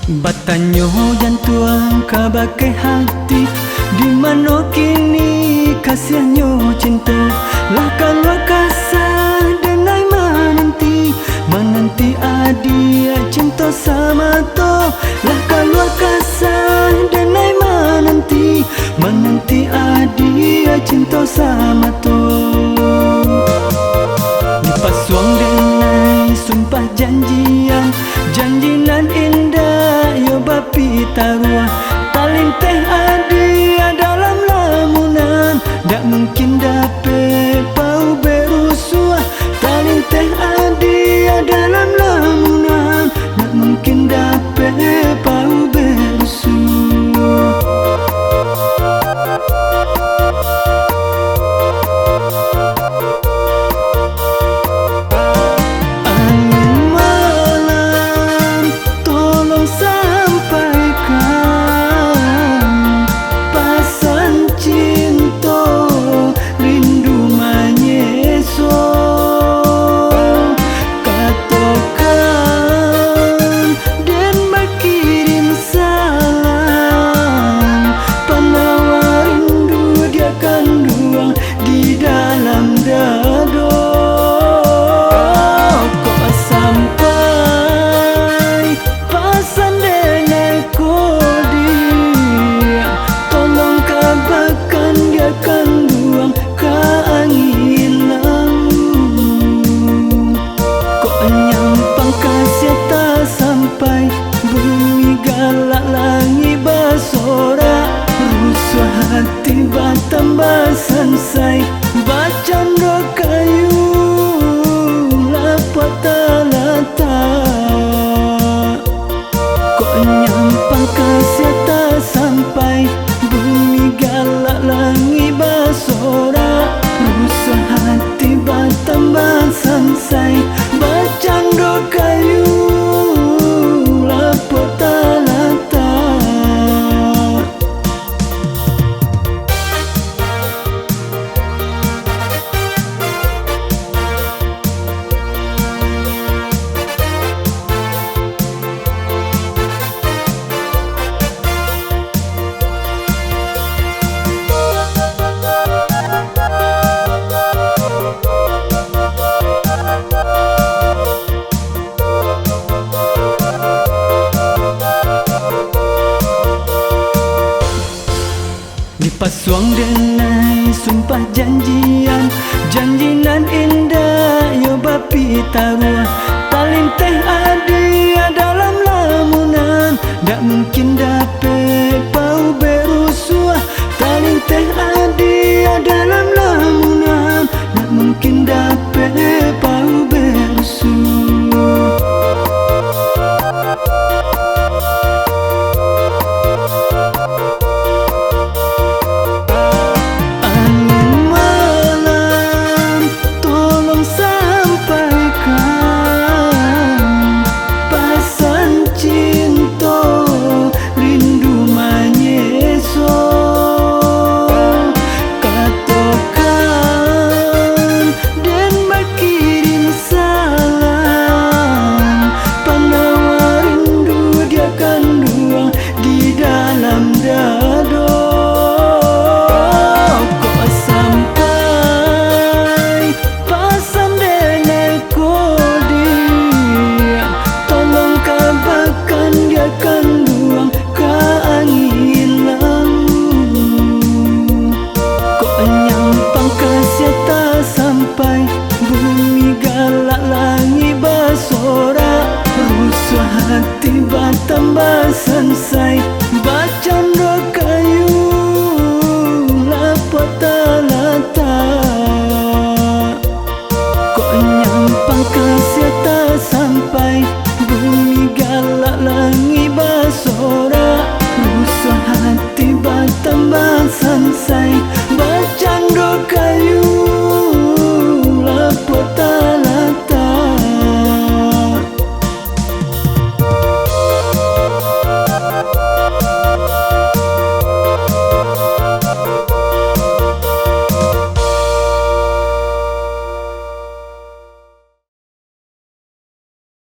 Batanyo jantuang kabakai hati, di mana kini kasihnya cinta. Lah kalau kasar denai menanti, menanti adia cinta sama to. Lah kalau kasar denai menanti, menanti adia cinta sama to. Dipasuang denai sumpah janjian, janjinan indah yo bapi tarua. Talin teh adia dalam lamunan, dak mungkin dapet pau berusuah. Talin teh adia dalam lamunan, dak mungkin dapet pau berusuah. Tiba tambah sansai bacando kayu lapata lata. Kok nyampang kasih sampai bumi galak langi basora. Rusa hati batambah sansai bacando kayu lapata lata. Dipasuang denai sumpah janjian, janjinan indah yo bapi tarua. Talin teh adia dalam lamunan, dak mungkin dapet pau berusuah. Talin teh adia dalam lamunan, dak mungkin dapet pau berusuah. Sampai bumi galak langi basora. Rusuh hati batambah sansai